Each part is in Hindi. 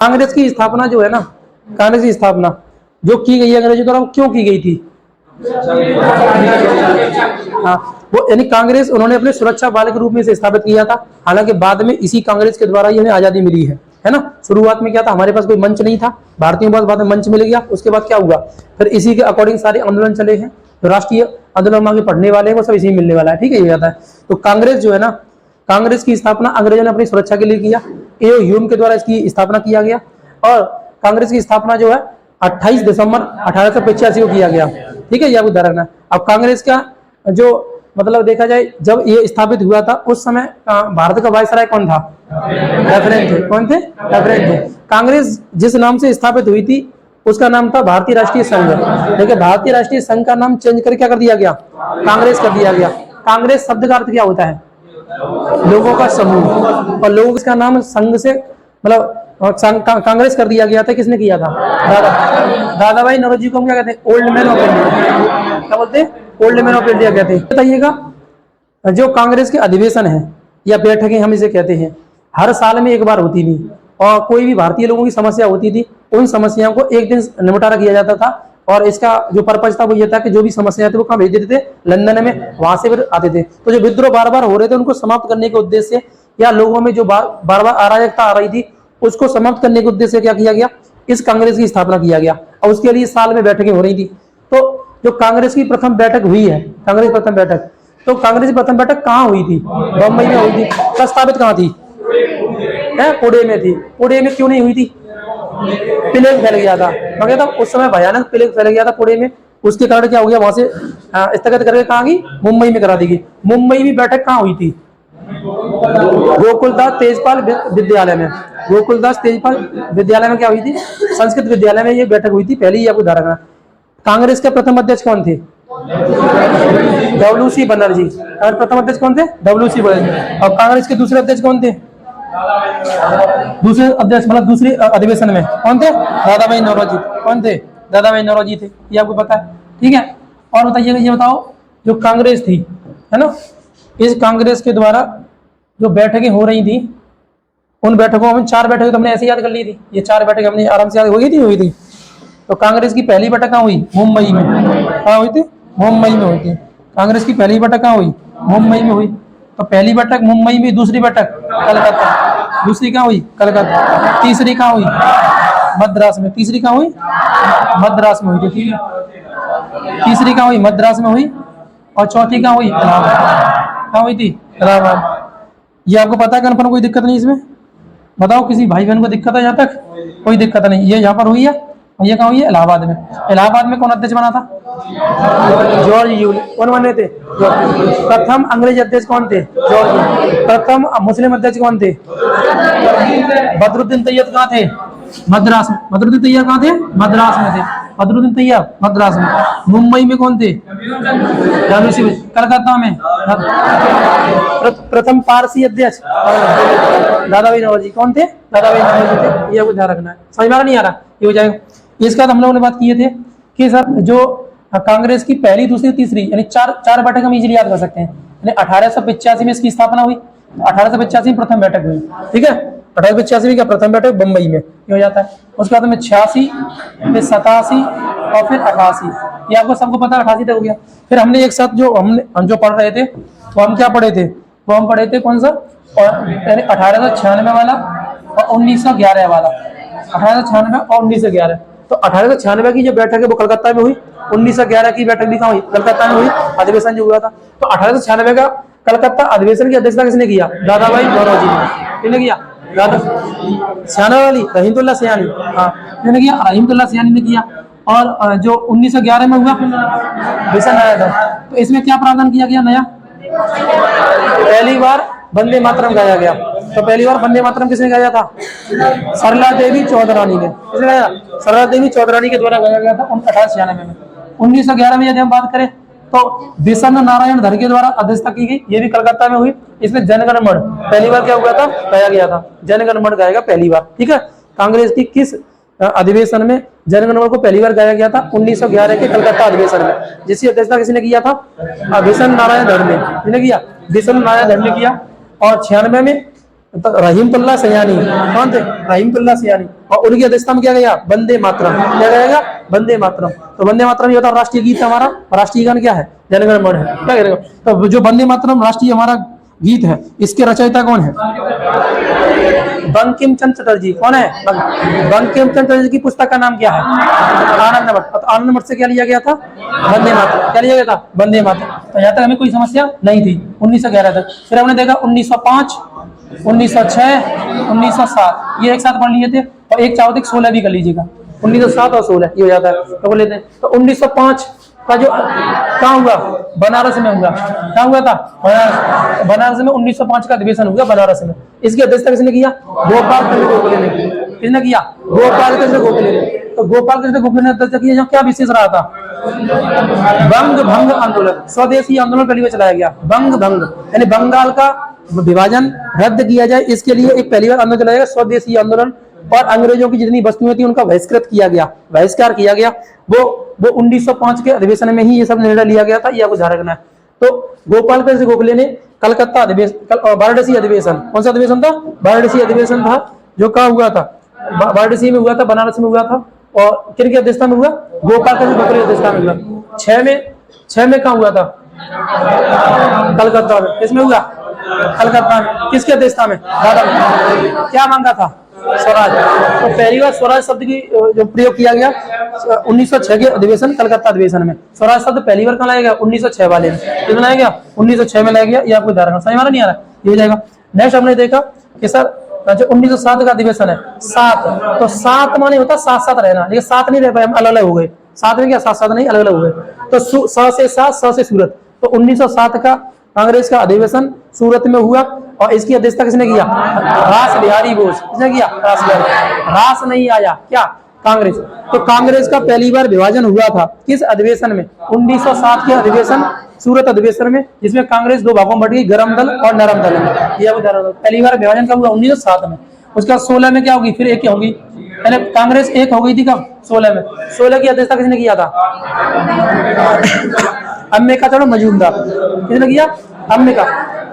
कांग्रेस की स्थापना जो है ना, कांग्रेस की स्थापना जो की गई है अंग्रेजों द्वारा, क्यों की गई थी? हाँ, वो यानी कांग्रेस उन्होंने अपने सुरक्षा बल के रूप में इसे स्थापित किया था। हालांकि बाद में इसी कांग्रेस के द्वारा ही हमें आजादी मिली है ना। शुरुआत में क्या था, हमारे पास कोई मंच नहीं था, भारतीयों के पास बाद में मंच मिल गया। उसके बाद क्या हुआ, फिर इसी के अकॉर्डिंग सारे आंदोलन चले हैं। जो राष्ट्रीय आंदोलन आगे पढ़ने वाले हैं वो सब इसी मिलने वाला है, ठीक है, ये आता है। तो कांग्रेस जो है ना, कांग्रेस की स्थापना अंग्रेजों ने अपनी सुरक्षा के लिए किया। ए ह्यूम के द्वारा इसकी स्थापना किया गया। और कांग्रेस की स्थापना जो है 28 दिसंबर 1885 को किया गया, ठीक है, यह उदाहरण है। अब कांग्रेस का जो मतलब देखा जाए, जब ये स्थापित हुआ था उस समय भारत का वायसराय कौन था? रेफरेंट थे। कौन थे? रेफरेंट थे। कांग्रेस जिस नाम से स्थापित हुई थी उसका नाम था भारतीय राष्ट्रीय संघ। देखिए, भारतीय राष्ट्रीय संघ का नाम चेंज करके क्या कर दिया गया? कांग्रेस कर दिया गया। कांग्रेस शब्द का अर्थ क्या होता है? लोगों का समूह। और लोगों का नाम संघ से मतलब कांग्रेस कर दिया गया था। किसने किया था? दादा भाई नौरोजी को हम क्या कहते हैं? Old man of India. क्या बोलते हैं? ओल्ड मैन ऑफ इंडिया कहते हैं। बताइएगा, जो कांग्रेस के अधिवेशन है या बैठकें हम इसे कहते हैं, हर साल में एक बार होती थी। और कोई भी भारतीय लोगों की समस्या होती थी, उन समस्याओं को एक दिन निपटारा किया जाता था। और इसका जो पर्पज था वो ये था कि जो भी समस्या थी वो कहाँ भेज देते थे? लंदन में। वहां से फिर आते थे। तो जो विद्रोह बार बार हो रहे थे उनको समाप्त करने के उद्देश्य से, या लोगों में जो बार बार अराजकता आ रही थी उसको समाप्त करने के उद्देश्य से क्या किया गया? इस कांग्रेस की स्थापना किया गया। और उसके लिए साल में बैठकें हो रही थी। तो जो कांग्रेस की प्रथम बैठक हुई है, कांग्रेस प्रथम बैठक, तो कांग्रेस की प्रथम बैठक कहाँ हुई थी? बम्बई में हुई थी। प्रस्तावित कहाँ थी? पुणे में थी। पुणे में क्यों नहीं हुई थी? प्लेग फैल गया था। मैं कहता उस समय भयानक प्लेग फैल गया था पुणे में। उसके कारण क्या हो गया, वहां से स्थगित करके कहाँ गई? मुंबई में करा दी गई। मुंबई में बैठक कहाँ हुई थी? गोकुलदास तेजपाल विद्यालय में। गोकुलदास तेजपाल विद्यालय में क्या हुई थी? संस्कृत विद्यालय में ये बैठक हुई थी। पहली आपको उदाहरण। कांग्रेस के प्रथम अध्यक्ष कौन थे? डब्ल्यू.सी. बनर्जी। और प्रथम अध्यक्ष कौन थे? डब्ल्यू.सी. बनर्जी। और कांग्रेस के दूसरे अध्यक्ष कौन थे? दूसरे अध्यक्ष मतलब दूसरे अधिवेशन में कौन थे? दादा भाई नौरोजी। कौन थे? दादा भाई नौरोजी थे। ये आपको पता है, ठीक है। और बताइएगा, ये बताओ, जो कांग्रेस थी, है ना, इस कांग्रेस के द्वारा जो बैठकें हो रही थी, उन बैठकों में 4 बैठकें तो हमने ऐसे याद कर ली थी। ये 4 बैठकें हमने आराम से याद हो गई थी। तो कांग्रेस की पहली बैठक कहाँ हुई? मुंबई में। कहाँ हुई थी? मुंबई में हुई थी। कांग्रेस की पहली बैठक कहाँ हुई? मुंबई में हुई। तो पहली बैठक मुंबई में, दूसरी बैठक कलकत्ता। दूसरी कहाँ हुई? कलकत्ता। तीसरी कहाँ हुई? मद्रास में। तीसरी कहाँ हुई? मद्रास में हुई थी, ठीक है। तीसरी कहाँ हुई? मद्रास में हुई। और चौथी कहाँ हुई? इलाहाबाद। कहाँ हुई थी? इलाहाबाद। ये आपको पता है, कन्फर्म? कोई दिक्कत नहीं इसमें? बताओ, किसी भाई बहन को दिक्कत है? यहाँ तक कोई दिक्कत नहीं। ये यहाँ पर हुई है। ये कहाँ हुई है? इलाहाबाद में। इलाहाबाद में कौन अध्यक्ष बना था? जॉर्ज यूली। कौन बने थे? प्रथम अंग्रेज अध्यक्ष कौन थे? जॉर्ज। प्रथम मुस्लिम अध्यक्ष कौन थे? बदरुद्दीन तैयब। कहाँ थे? मद्रास में। बदरुद्दीन तैयब कहाँ थे? मद्रास में थे। बदरुद्दीन तैयब मद्रास में। मुंबई में कौन थे? कलकत्ता में। प्रथम पारसी अध्यक्ष दादा भाई नौरोजी। कौन थे? दादा भाई नौरोजी थे। ये ध्यान रखना है। समझ में नहीं आ रहा? ये हो जाएगा। इसके बाद हम लोगों ने बात किए थे कि सर, जो कांग्रेस की पहली, दूसरी, तीसरी यानी चार बैठक हम इजीली याद कर सकते हैं। यानी 1885 में इसकी स्थापना हुई। 1885 में प्रथम बैठक हुई, ठीक है। 1885 में क्या प्रथम बैठक बम्बई में, ये हो जाता है। उसके बाद में 86, फिर 87 और फिर 88। ये आपको सबको पता है, 88 तक हो गया। फिर हमने एक साथ हम जो पढ़ रहे थे, तो हम क्या पढ़े थे? वो हम पढ़े थे कौन सा? और 1896 वाला और 1911 वाला। 1896 और 1911। तो 1896 की जो बैठक है वो कलकत्ता में हुई। 1911 की बैठक भी कहाँ हुई? कलकत्ता में हुई। अधिवेशन जो हुआ था, तो 1896 का कलकत्ता अधिवेशन की अध्यक्षता किसने किया? दादा भाई नौरोजी ने। किसने किया? दादा सियानी वाली रहीमतुल्लाह सियानी। हाँ, किसने किया? रहीमतुल्लाह सियानी ने किया। और जो 1911 में हुआ अधिवेशन आया था, तो इसमें क्या प्रावधान किया गया नया? पहली बार वंदे मातरम गाया गया। तो पहली बार वंदे मातरम किसने गाया था? सरला देवी चौधरानी ने। किसने गाया? सरला देवी चौधरानी के द्वारा गाया गया था 1896 में। 1911 में यदि हम बात करें तो विष्णु नारायण धर के द्वारा अध्यक्षता की गई। ये भी कलकत्ता में हुई। इसमें जनगण मन पहली बार क्या हुआ था? गाया गया था। जनगण मन गाएगा पहली बार, ठीक है। कांग्रेस की किस अधिवेशन में जनगण मन को पहली बार गाया गया था? 1911 के कलकत्ता अधिवेशन में, जिसकी अध्यक्षता किसने किया था? विष्णु नारायण धर ने। किसने किया? विष्णु नारायण धर ने किया। और 96 में तो रहीमतुल्लाह सयानी कौन थे? रहीमतुल्लाह सयानी। और उनकी अध्यक्षता में क्या गया? वंदे मातरम। क्या रहेगा? वंदे मातरम। तो वंदे मातरम ये होता है राष्ट्रीय गीत हमारा। राष्ट्रीय गान क्या है? जनगण मन है। क्या करेगा? तो जो वंदे मातरम राष्ट्रीय हमारा गीत है, इसके रचयिता कौन है? बंकिम चंद्र चटर्जी। कौन है? बंकिम चंद्र चटर्जी की पुस्तक का नाम क्या है? आनंद मठ। तो आनंद मठ से क्या लिया गया था? वंदे मातरम। क्या लिया गया था? वंदे मातरम। तो यहाँ तक हमें कोई समस्या नहीं थी 1911 तक। फिर हमने देखा 1905, 1906, 1907 ये एक साथ पढ़ लिए थे। और एक चाहो तो 16 भी कर लीजिएगा। 1907 और 16 ये हो जाता है, तो बोल लेते हैं। तो 1905 का जो कहाँ हुआ? बनारस में हुआ। कहाँ हुआ था? बनारस में 1905 का अधिवेशन हुआ बनारस में। इसकी अध्यक्षता किसने किया? गोपाल कृष्ण गोखले ने। किसने किया? गोपाल कृष्ण गोखले ने। तो गोपाल कृष्ण गोखले ने अध्यक्षता किया। क्या विशेष रहा था? बंग भंग आंदोलन, स्वदेशी आंदोलन पहली बार चलाया गया। बंग भंग यानी बंगाल का विभाजन रद्द किया जाए, इसके लिए एक पहली बार आंदोलन चलाया गया, स्वदेशी आंदोलन। और अंग्रेजों की जितनी वस्तुएं थी उनका बहिष्कृत किया गया, बहिष्कार किया गया। वो 1905 के अधिवेशन में ही ये सब निर्णय लिया गया था। यह ध्यान रखना है। तो गोपाल कृष्ण गोखले ने कलकत्ता अधिवेशन, वाराणसी अधिवेशन, कौन सा अधिवेशन था? वाराणसी अधिवेशन था, जो कहाँ हुआ था? वाराणसी में हुआ था, बनारस में हुआ था। और किन की अध्यक्षता में हुआ? गोपाल कृष्ण गोखले की अध्यक्षता में हुआ। 6 में कहाँ हुआ था? कलकत्ता में। किसमें हुआ? कलकत्ता में। किसकी अध्यक्षता में? क्या मांगा था? स्वराज। तो पहली बार स्वराज शब्द की जो प्रयोग किया गया 1906 के अधिवेशन, कलकत्ता अधिवेशन में। स्वराज शब्द पहली बार कहाँ लाया गया? 1906 वाले में। कितना लाया गया? 1906 में लाया गया। ये आपको ध्यान रखना। समझ में आ रहा नहीं आ रहा? ये हो जाएगा। नेक्स्ट हमने देखा कि सर जो 1907 का अधिवेशन है, 7 तो 7 माने होता साथ साथ रहना, लेकिन साथ नहीं रह पाए, हम अलग अलग हो गए। साथ में क्या? साथ साथ नहीं, अलग अलग हो गए। तो स से सात, स से सूरत। तो 1907 का कांग्रेस का अधिवेशन सूरत में हुआ। और इसकी अध्यक्षता किसने किया? रास बिहारी बोस। किसने किया? रास बिहारी। रास नहीं आया क्या? कांग्रेस। तो कांग्रेस का पहली बार विभाजन हुआ था किस अधिवेशन में? 1907 के अधिवेशन, सूरत अधिवेशन में, जिसमें कांग्रेस 2 भागों में बट गई, गरम दल और नरम दल में। पहली बार विभाजन कब हुआ? 1907 में। उसके बाद 16 में क्या होगी? फिर एक होगी, यानी कांग्रेस एक हो गई थी कब? 16 में। 16 की अध्यक्षता किसने किया था? अंबिकाचरण मजूमदार। किसने किया? अंबिका।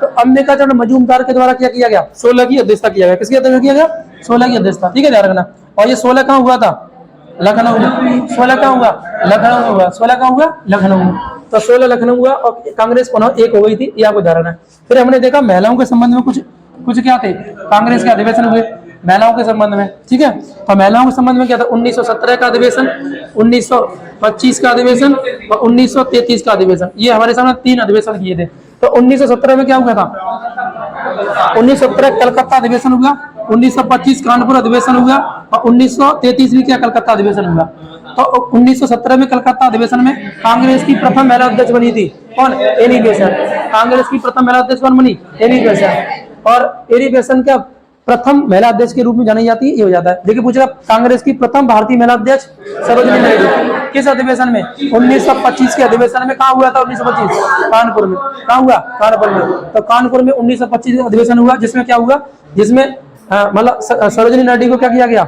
तो अंबिकाचरण मजूमदार के द्वारा क्या किया गया? 16 की अध्यक्षता किया गया। किसकी अध्यक्षता किया गया? 16 की अध्यक्षता। ठीक है, ध्यान रखना। और ये 16 कहाँ हुआ था? लखनऊ में। 16 कहाँ हुआ? लखनऊ में हुआ। 16 कहाँ हुआ? लखनऊ में। तो 16 लखनऊ हुआ और कांग्रेस पुनः एक हो गई थी, ये आपको ध्यान रखना है। फिर हमने देखा महिलाओं के संबंध में कुछ क्या थे? कांग्रेस के अधिवेशन हुए महिलाओं के संबंध में। ठीक है, तो महिलाओं के संबंध में क्या था? 1917 का अधिवेशन, 1925 का अधिवेशन और 1933 का अधिवेशन। ये हमारे सामने 3 अधिवेशन किए थे। तो 1917 में क्या हुआ था? 1917 कलकत्ता अधिवेशन हुआ, 1925 कानपुर अधिवेशन हुआ और 1933 में क्या? कलकत्ता अधिवेशन हुआ। तो 1917 में कलकत्ता अधिवेशन में कांग्रेस की प्रथम महिला अध्यक्ष बनी थी कौन? Annie Besant. कांग्रेस की प्रथम महिला अध्यक्ष कौन बनी? Annie Besant. और एनी बेसेंट क्या प्रथम महिला अध्यक्ष के रूप में जानी जाती है, ये हो जाता है। देखिए पूछेगा कांग्रेस की प्रथम भारतीय महिला अध्यक्ष सरोजिनी नायडू। किस अधिवेशन में? 1925 के अधिवेशन में। कहाँ हुआ था? 1925 कानपुर में। कहाँ हुआ? कानपुर में। तो कानपुर में 1925 अधिवेशन हुआ, जिसमें क्या हुआ? जिसमें मतलब सरोजिनी नायडू को क्या किया गया?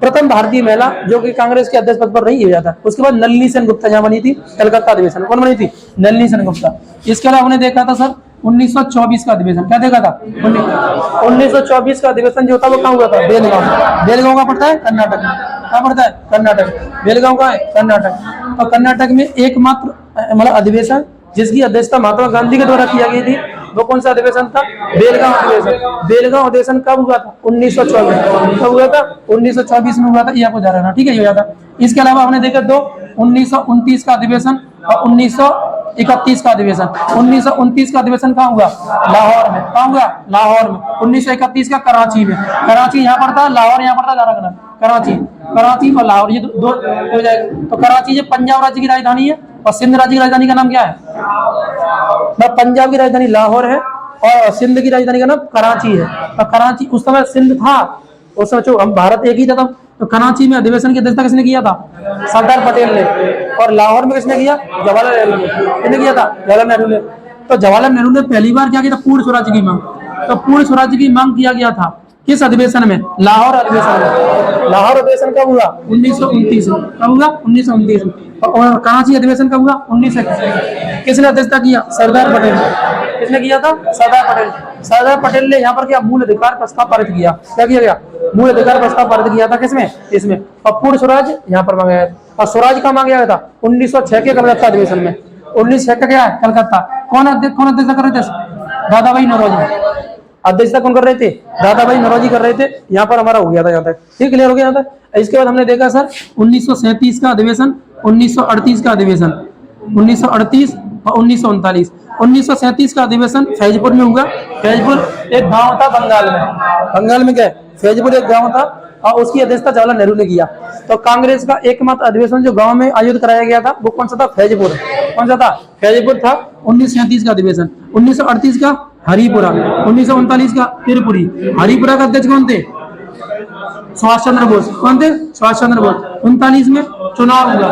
प्रथम भारतीय महिला जो कि कांग्रेस के अध्यक्ष पद पर रही, हो जाता है। उसके बाद नलिनी सेन गुप्ता जहाँ बनी थी कलकत्ता अधिवेशन। कौन बनी थी? नलिनी सेन गुप्ता। इसके अलावा हमने देखा था सर 1924 का अधिवेशन। क्या देखा था? 1924 का अधिवेशन जो था वो कहाँ हुआ था? बेलगांव। बेलगांव का पड़ता है कर्नाटक। कहाँ पड़ता है? कर्नाटक। बेलगांव का है कर्नाटक। तो कर्नाटक में एकमात्र मतलब अधिवेशन जिसकी अध्यक्षता महात्मा गांधी के द्वारा किया गई थी, वो कौन सा अधिवेशन था? बेलगांव अधिवेशन। बेलगांव अधिवेशन कब हुआ था? 1924। कब हुआ था? 1924 में हुआ था, ये आपको ध्यान रखना। ठीक है, ये हुआ था। इसके अलावा हमने देखा 1929 का अधिवेशन और 1931 का अधिवेशन। 1929 का अधिवेशन कहाँ हुआ? लाहौर में। कहाँ हुआ? लाहौर में। 1931 का कराची में। कराची यहाँ पड़ता है, लाहौर यहाँ पड़ता है, ध्यान रखना। कराची और लाहौर ये दो हो जाएगा। तो कराची ये पंजाब राज्य की राजधानी है और सिंध राज्य की राजधानी का नाम क्या है? पंजाब की राजधानी लाहौर है और सिंध की राजधानी का नाम कराची है। और कराची उस समय सिंध था, उस समय हम भारत एक ही था तब। तो कराची में अधिवेशन की अध्यक्षता किसने किया था? सरदार पटेल ने। और लाहौर में किसने किया? जवाहरलाल नेहरू ने। किसने किया था? जवाहरलाल नेहरू ने। तो जवाहरलाल नेहरू ने पहली बार क्या किया था? पूर्ण स्वराज्य की मांग। तो पूर्ण स्वराज्य की मांग किया गया था किस अधिवेशन में? लाहौर अधिवेशन में। लाहौर अधिवेशन कब हुआ? 1929 में। कब हुआ? 1929 में। और कराची अधिवेशन कब हुआ? 1931। किसने अध्यक्षता किया? सरदार पटेल। किसने किया था? सरदार पटेल। सरदार पटेल ने यहाँ पर क्या मूल अधिकार प्रस्ताव पारित किया। क्या किया गया? मूल अधिकार प्रस्ताव पारित किया था किसमें? इसमें। और पूर्ण स्वराज यहाँ पर मांगा गया। और स्वराज कहाँ मांगा गया था? 1906 के कलकत्ता अधिवेशन में। 1906 का क्या है? कलकत्ता। कौन अध्यक्ष कर रहे थे? दादा भाई नौरोजी। अध्यक्षता कौन कर रहे थे? दादा भाई नौरोजी कर रहे थे। यहाँ पर हमारा हो गया था यहाँ तक। ठीक, क्लियर हो गया यहाँ तक। इसके बाद हमने देखा सर 1937 का अधिवेशन, 1938 का अधिवेशन, 1938 और 1939। 1937 का अधिवेशन फैजपुर में हुआ। फैजपुर एक गांव था बंगाल में। बंगाल में क्या है? फैजपुर एक गांव था और उसकी अध्यक्षता जवाहरलाल नेहरू ने किया। तो कांग्रेस का एकमात्र अधिवेशन जो गांव में आयोजित कराया गया था वो कौन सा था? फैजपुर। कौन सा था? फैजपुर था। 1937 का अधिवेशन। 1938 का हरिपुरा। 1939 का त्रिपुरी। हरिपुरा का अध्यक्ष कौन थे? सुभाष चंद्र बोस। कौन थे? सुभाष चंद्र बोस। 39 में चुनाव हुआ।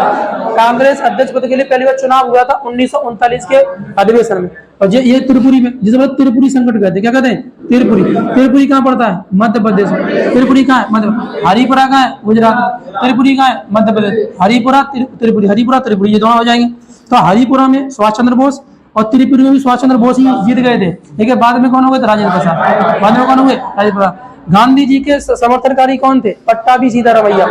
कांग्रेस अध्यक्ष पद के लिए पहली बार चुनाव हुआ था 1939 के अधिवेशन में। और ये त्रिपुरी में, जिसे बोलते त्रिपुरी संकट कहते हैं। क्या कहते हैं? त्रिपुरी। त्रिपुरी कहाँ पड़ता है? मध्य प्रदेश में। त्रिपुरी कहाँ है? मध्य। हरिपुरा कहाँ है? गुजरात। त्रिपुरी कहाँ है? मध्य प्रदेश। हरिपुरा त्रिपुरी, हरिपुरा त्रिपुरी, ये दोनों हो जाएंगे। तो हरिपुरा में सुभाष चंद्र बोस और त्रिपुरी में भी सुभाष चंद्र बोस ही जीत गए थे। ठीक है, बाद में कौन हो गए थे? राजेंद्र प्रसाद। बाद में कौन हो गए? राजेंद्र प्रसाद। गांधी जी के समर्थनकारी कौन थे? पट्टाभी सीतारामैया।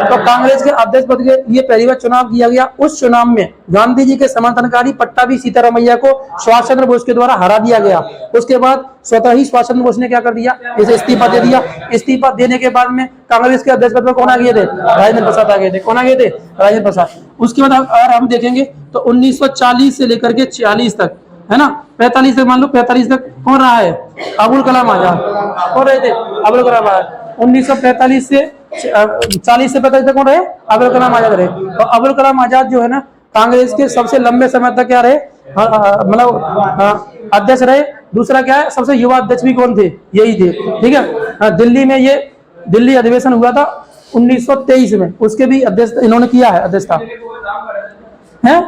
तो कांग्रेस के अध्यक्ष पद के लिए पहली बार चुनाव किया गया। उस चुनाव में गांधी जी के समर्थनकारी पट्टाभी सीतारामैया को सुभाष चंद्र बोस के द्वारा हरा दिया गया। उसके बाद स्वतः ही सुभाष चंद्र बोस ने क्या कर दिया? इसे इस्तीफा दे दिया। इस्तीफा देने के बाद में कांग्रेस के अध्यक्ष पद पर कौन आ गए थे? राजेंद्र प्रसाद आ गए थे। कौन आ गए थे? राजेंद्र प्रसाद। उसके बाद अगर हम देखेंगे तो 1940 से लेकर के 46 तक, है ना, 45 तक, मान लो 45 तक कौन रहा है? अबुल कलाम आजाद। कौन रहे थे? अबुल कलाम आजाद। 1945 से 40 से 45 तक कौन रहे? अबुल कलाम आजाद रहे। तो अबुल कलाम आजाद जो है ना कांग्रेस के सबसे लंबे समय तक क्या रहे? मतलब अध्यक्ष रहे। दूसरा क्या है? सबसे युवा अध्यक्ष भी कौन थे? यही थे। ठीक है, दिल्ली में ये दिल्ली अधिवेशन हुआ था 1923 में। उसके भी अध्यक्ष इन्होंने किया है, अध्यक्षता है।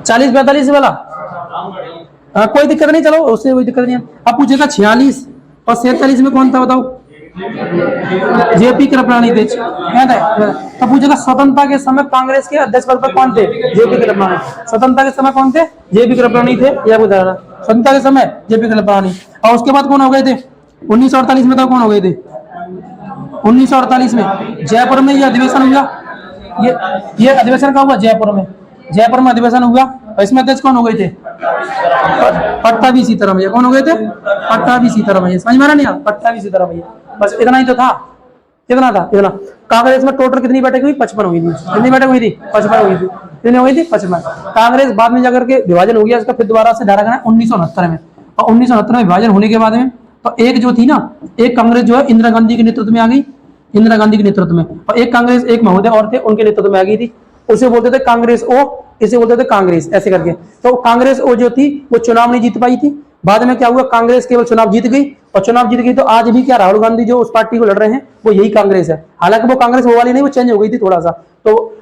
40-45 वाला कोई दिक्कत नहीं, चलो उससे कोई दिक्कत नहीं है। अब पूछेगा 46 और 47 में कौन था बताओ? जेपी कृपलानी थे। तो पूछेगा स्वतंत्रता के समय कांग्रेस के अध्यक्ष पद पर कौन थे? जेपी कृपलानी। स्वतंत्रता के समय कौन थे? जेपी कृपलानी थे। यह बता रहा, स्वतंत्रता के समय जेपी कृपलानी। और उसके बाद कौन हो गए थे? 1948 में तो कौन हो गए थे? 1948 में जयपुर में यह अधिवेशन हुआ। ये अधिवेशन का हुआ जयपुर में। जयपुर में अधिवेशन हुआ और इसमें अध्यक्ष कौन हो गए थे? पट्टाभी सीतारामैया। कौन हो गए थे? पट्टाभी सीतारामैया। समझ में आ रहा नहीं? पट्टाभी सीतारामैया। बस इतना ही तो था। कितना था? इतना। कांग्रेस में टोटल कितनी बैठक हुई? 55 हुई थी। कितनी बैठक हुई थी? 55 हुई थी। कितनी हुई थी? 55। कांग्रेस बाद में जाकर के विभाजन हो गया इसका, फिर दोबारा से धारा गया 1969 में। और 1969 में विभाजन होने के बाद में तो एक जो थी ना, एक कांग्रेस जो है इंदिरा गांधी के नेतृत्व में आ गई। इंदिरा गांधी के नेतृत्व में। और एक कांग्रेस, एक महोदय और थे, उनके नेतृत्व में आ गई थी। उसे बोलते थे कांग्रेस ओ, इसे बोलते थे कांग्रेस, ऐसे करके। तो कांग्रेस ओ जो थी वो चुनाव नहीं जीत पाई थी। बाद में क्या हुआ? कांग्रेस केवल चुनाव जीत गई। और चुनाव जीत गई तो आज भी क्या राहुल गांधी जो उस पार्टी को लड़ रहे हैं वो यही कांग्रेस है। हालांकि वो कांग्रेस वो वाली नहीं, वो चेंज हो गई थी थोड़ा सा। तो